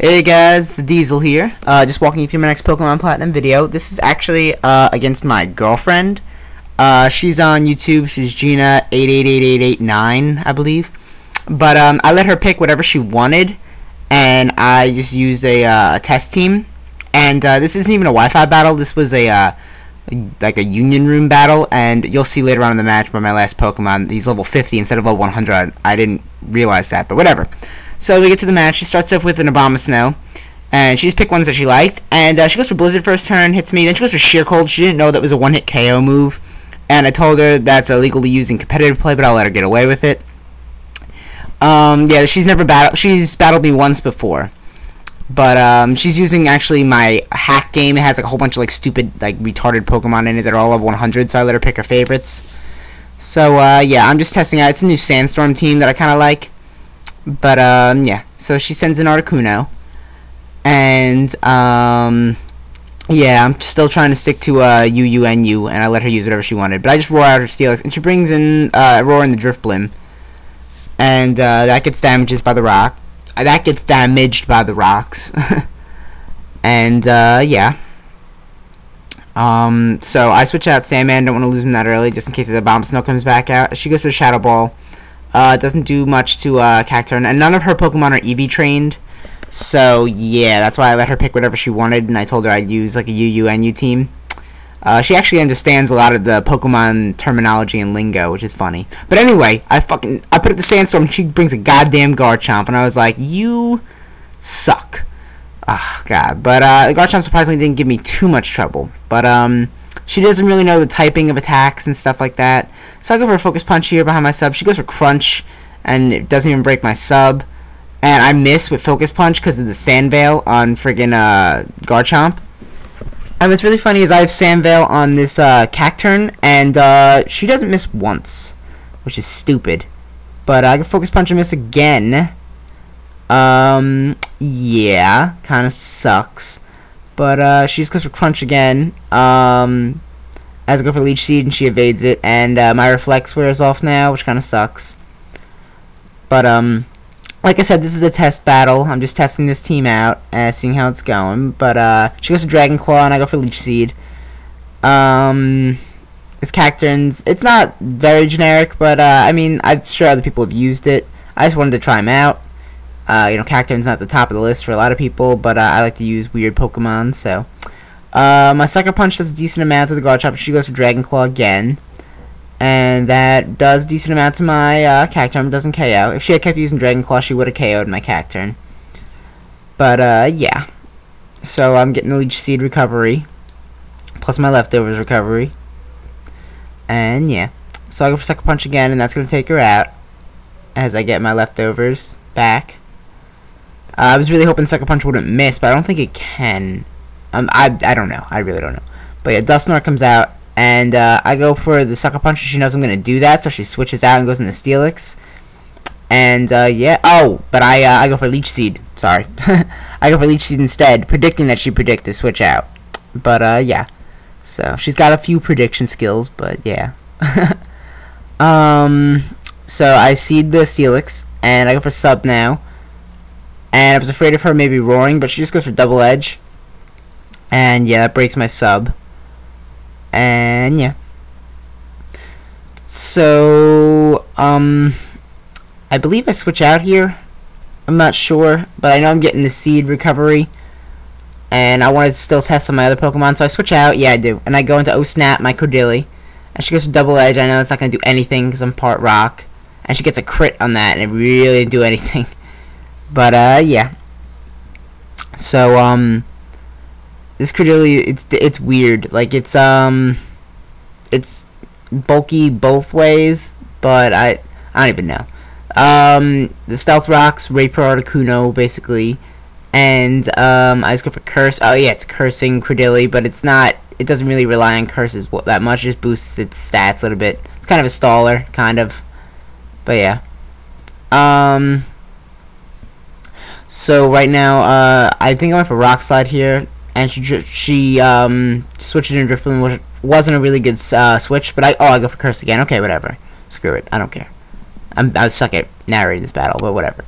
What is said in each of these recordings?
Hey guys, the Diesel here. Just walking you through my next Pokemon Platinum video. This is actually against my girlfriend. She's on YouTube. She's gina8888889, I believe. But I let her pick whatever she wanted, and I just used a test team. And this isn't even a Wi-Fi battle. This was a like a union room battle, and you'll see later on in the match by my last Pokemon, he's level 50 instead of level 100. I didn't realize that, but whatever. So we get to the match. She starts off with an Abomasnow, and she just picked ones that she liked, and she goes for Blizzard first turn, hits me, then she goes for Sheer Cold. She didn't know that was a one-hit KO move, and I told her that's illegal to use in competitive play, but I'll let her get away with it. Yeah, she's battled me once before, but she's using actually my hack game. It has like a whole bunch of like stupid, like retarded Pokemon in it that are all level 100, so I let her pick her favorites. So yeah, I'm just testing out. It's a new Sandstorm team that I kind of like. But yeah, so she sends an Articuno, and yeah, I'm still trying to stick to UUNU, and I let her use whatever she wanted. But I just roar out her Steelix, and she brings in Roar in the Drift Blim, and that gets damaged by the rock. That gets damaged by the rocks, and yeah. So I switch out Sandman. Don't want to lose him that early, just in case the Abomasnow comes back out. She goes to Shadow Ball. Doesn't do much to Cacturne, and none of her Pokemon are EV trained, so yeah, that's why I let her pick whatever she wanted, and I told her I'd use like a UUNU team. She actually understands a lot of the Pokemon terminology and lingo, which is funny. But anyway, I put up the Sandstorm, and she brings a goddamn Garchomp, and I was like, you suck. Oh god, but Garchomp surprisingly didn't give me too much trouble, but she doesn't really know the typing of attacks and stuff like that. So I go for a Focus Punch here behind my sub. She goes for Crunch, and it doesn't even break my sub. And I miss with Focus Punch because of the Sand Veil on friggin' Garchomp. And what's really funny is I have Sand Veil on this Cacturne, and she doesn't miss once, which is stupid. But I go Focus Punch and miss again. Yeah, kind of sucks. But she just goes for Crunch again. As I go for Leech Seed, and she evades it, and my Reflex wears off now, which kind of sucks. But like I said, this is a test battle. I'm just testing this team out, seeing how it's going. But she goes to Dragon Claw, and I go for Leech Seed. It's Cacturne's. It's not very generic, but I mean, I'm sure other people have used it. I just wanted to try them out. You know, Cacturne's not at the top of the list for a lot of people, but I like to use weird Pokemon, so. My Sucker Punch does a decent amount to the Garchomp. She goes for Dragon Claw again, and that does a decent amount to my Cacturne. It doesn't KO. If she had kept using Dragon Claw, she would have KO'd my Cacturne. But yeah. So I'm getting the Leech Seed recovery, plus my leftovers recovery, and yeah. So I go for Sucker Punch again, and that's gonna take her out as I get my leftovers back. I was really hoping Sucker Punch wouldn't miss, but I don't think it can. I don't know. I really don't know. But yeah, Dusknoir comes out, and I go for the Sucker Punch. She knows I'm going to do that, so she switches out and goes into Steelix. And yeah. Oh, but I go for Leech Seed. Sorry. I go for Leech Seed instead, predicting that she'd predict the switch out. But yeah. So she's got a few prediction skills, but yeah. So I seed the Steelix, and I go for Sub now. And I was afraid of her maybe roaring, but she just goes for Double Edge. And yeah, that breaks my sub. And yeah. So I believe I switch out here. I'm not sure, but I know I'm getting the seed recovery. And I wanted to still test on my other Pokemon, so I switch out. Yeah, I do. And I go into O-Snap, my Cordilli. And she goes to Double Edge. I know it's not going to do anything because I'm part rock. And she gets a crit on that, and it really didn't do anything. But yeah. So this Cordilli, it's weird. Like it's bulky both ways, but I don't even know. The Stealth Rocks, Raper Articuno, basically, and I just go for Curse. Oh yeah, it's cursing Cordilli, but it's not. It doesn't really rely on curses that much. It just boosts its stats a little bit. It's kind of a staller, kind of. But yeah. So right now, I think I went for Rock Slide here. And she switched it in Drift Blim, which wasn't a really good switch. But I go for Curse again. Okay, whatever. Screw it. I don't care. I suck at narrating this battle, but whatever.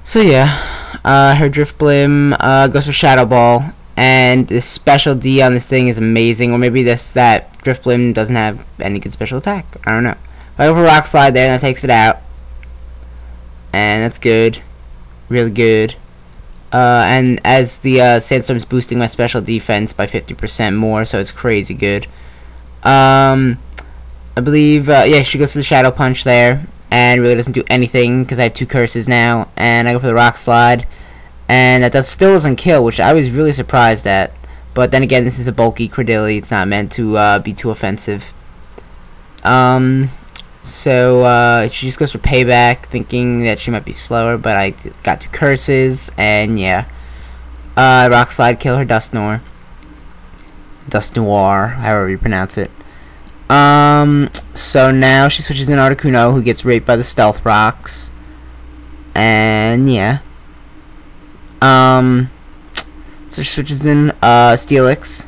So yeah, her Drift Blim goes for Shadow Ball, and the special D on this thing is amazing. Or maybe that Drift Blim doesn't have any good special attack. I don't know. I go for Rock Slide there, and that takes it out, and that's good, really good. And as the Sandstorm's boosting my special defense by 50% more, so it's crazy good. I believe, yeah, she goes to the Shadow Punch there, and really doesn't do anything because I have 2 curses now. And I go for the Rock Slide, and that still doesn't kill, which I was really surprised at. But then again, this is a bulky Credilli; it's not meant to be too offensive. So she just goes for Payback, thinking that she might be slower, but I got 2 curses, and yeah. Rock Slide, kill her Dust Noir, however you pronounce it. So now she switches in Articuno, who gets raped by the Stealth Rocks, and yeah. So she switches in Steelix.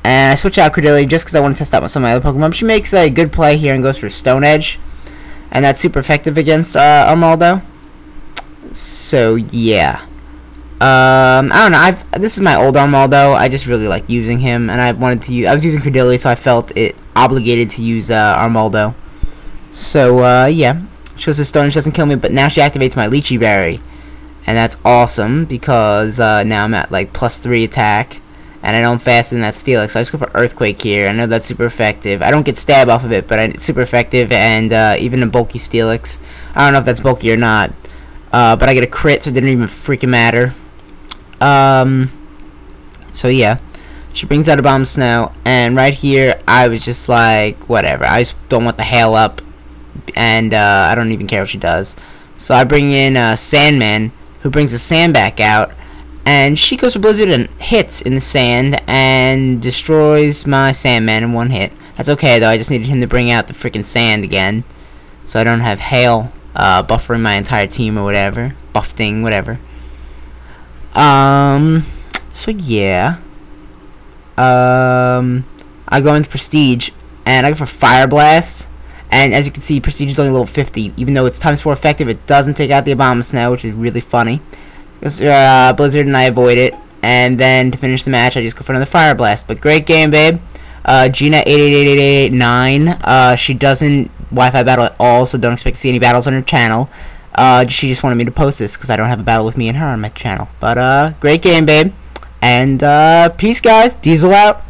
And I switch out Credilli just because I want to test out some of my other Pokemon. She makes a good play here and goes for Stone Edge. And that's super effective against Armaldo. So, yeah. I don't know. This is my old Armaldo. I just really like using him. And I was using Credilli, so I felt it obligated to use Armaldo. So, yeah. She goes to Stone Edge, doesn't kill me, but now she activates my Lychee Berry. And that's awesome because now I'm at like +3 attack. And I don't fasten that Steelix, so I just go for Earthquake here. I know that's super effective. I don't get stab off of it, but it's super effective, and even a bulky Steelix. I don't know if that's bulky or not, but I get a crit, so it didn't even freaking matter. So yeah, she brings out a Bomb Snow, and right here, I was just like, whatever. I just don't want the hail up, and I don't even care what she does. So I bring in Sandman, who brings the sand back out. And she goes for Blizzard and hits in the sand and destroys my Sandman in 1 hit. That's okay though, I just needed him to bring out the freaking sand again, so I don't have hail buffering my entire team or whatever. Buffing, whatever. So yeah. I go into Prestige, and I go for Fire Blast. And as you can see, Prestige is only level 50. Even though it's ×4 effective, it doesn't take out the Abomasnow, which is really funny. Blizzard and I avoid it, and then to finish the match I just go for another Fire Blast. But great game, babe. Gina8888889, she doesn't Wi-Fi battle at all, so don't expect to see any battles on her channel. She just wanted me to post this because I don't have a battle with me and her on my channel. But great game, babe, and peace guys. Diesel out.